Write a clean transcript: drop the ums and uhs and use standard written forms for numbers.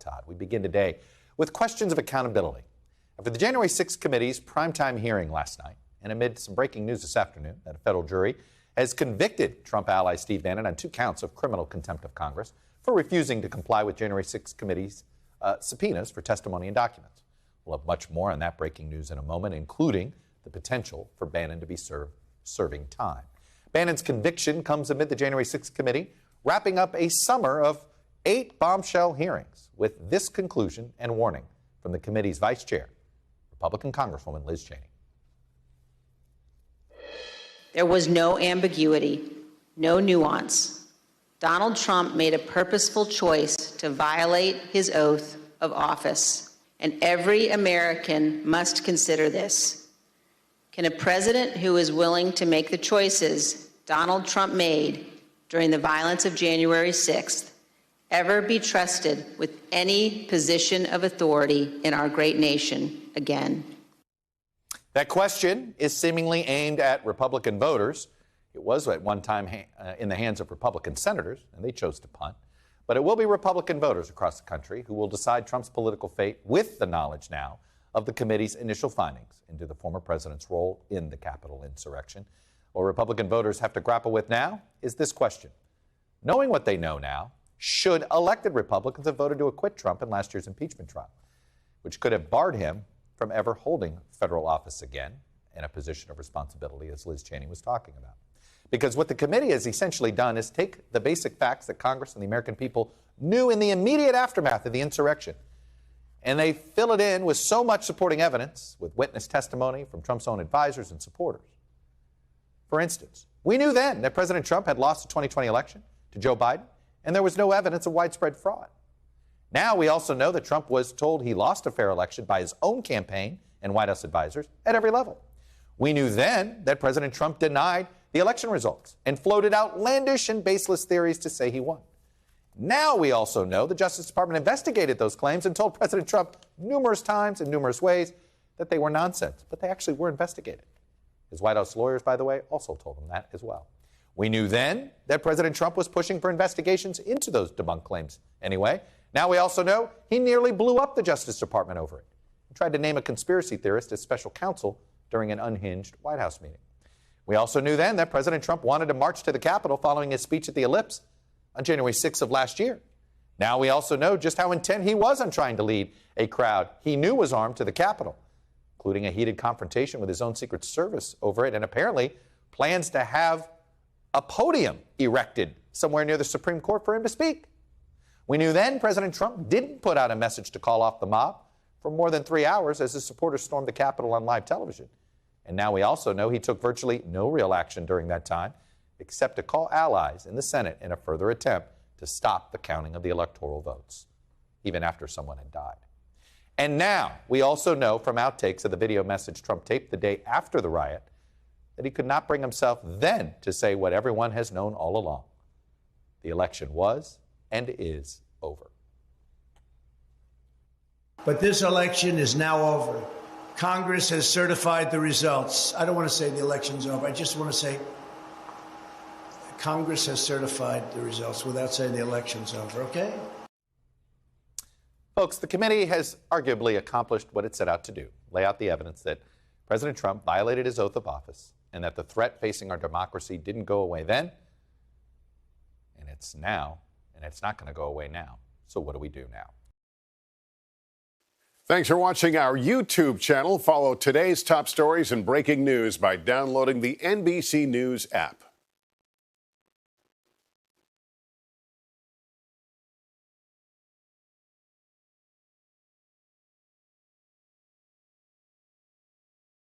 Todd. We begin today with questions of accountability. After the January 6th committee's primetime hearing last night, and amid some breaking news this afternoon that a federal jury has convicted Trump ally Steve Bannon on 2 counts of criminal contempt of Congress for refusing to comply with January 6th committee's subpoenas for testimony and documents. We'll have much more on that breaking news in a moment, including the potential for Bannon to be serving time. Bannon's conviction comes amid the January 6th committee wrapping up a summer of 8 bombshell hearings with this conclusion and warning from the committee's vice chair, Republican Congresswoman Liz Cheney. There was no ambiguity, no nuance. Donald Trump made a purposeful choice to violate his oath of office, and every American must consider this. Can a president who is willing to make the choices Donald Trump made during the violence of January 6th ever be trusted with any position of authority in our great nation again? That question is seemingly aimed at Republican voters. It was at one time in the hands of Republican senators, and they chose to punt. But it will be Republican voters across the country who will decide Trump's political fate with the knowledge now of the committee's initial findings into the former president's role in the Capitol insurrection. What Republican voters have to grapple with now is this question. Knowing what they know now, should elected Republicans have voted to acquit Trump in last year's impeachment trial, which could have barred him from ever holding federal office again in a position of responsibility, as Liz Cheney was talking about. Because what the committee has essentially done is take the basic facts that Congress and the American people knew in the immediate aftermath of the insurrection, and they fill it in with so much supporting evidence, with witness testimony from Trump's own advisors and supporters. For instance, we knew then that President Trump had lost the 2020 election to Joe Biden, and there was no evidence of widespread fraud. Now we also know that Trump was told he lost a fair election by his own campaign and White House advisors at every level. We knew then that President Trump denied the election results and floated outlandish and baseless theories to say he won. Now we also know the Justice Department investigated those claims and told President Trump numerous times in numerous ways that they were nonsense, but they actually were investigated. His White House lawyers, by the way, also told him that as well. We knew then that President Trump was pushing for investigations into those debunked claims anyway. Now we also know he nearly blew up the Justice Department over it and tried to name a conspiracy theorist as special counsel during an unhinged White House meeting. We also knew then that President Trump wanted to march to the Capitol following his speech at the Ellipse on January 6th of last year. Now we also know just how intent he was on trying to lead a crowd he knew was armed to the Capitol, including a heated confrontation with his own Secret Service over it, and apparently plans to have a podium erected somewhere near the Supreme Court for him to speak. We knew then President Trump didn't put out a message to call off the mob for more than 3 hours as his supporters stormed the Capitol on live television. And now we also know he took virtually no real action during that time, except to call allies in the Senate in a further attempt to stop the counting of the electoral votes, even after someone had died. And now we also know from outtakes of the video message Trump taped the day after the riot that he could not bring himself then to say what everyone has known all along. The election was and is over. But this election is now over. Congress has certified the results. I don't want to say the election's over. I just want to say Congress has certified the results without saying the election's over, okay? Folks, the committee has arguably accomplished what it set out to do, lay out the evidence that President Trump violated his oath of office and that the threat facing our democracy didn't go away then, and it's now, and it's not going to go away now. So what do we do now? Thanks for watching our YouTube channel. Follow today's top stories and breaking news by downloading the NBC News app.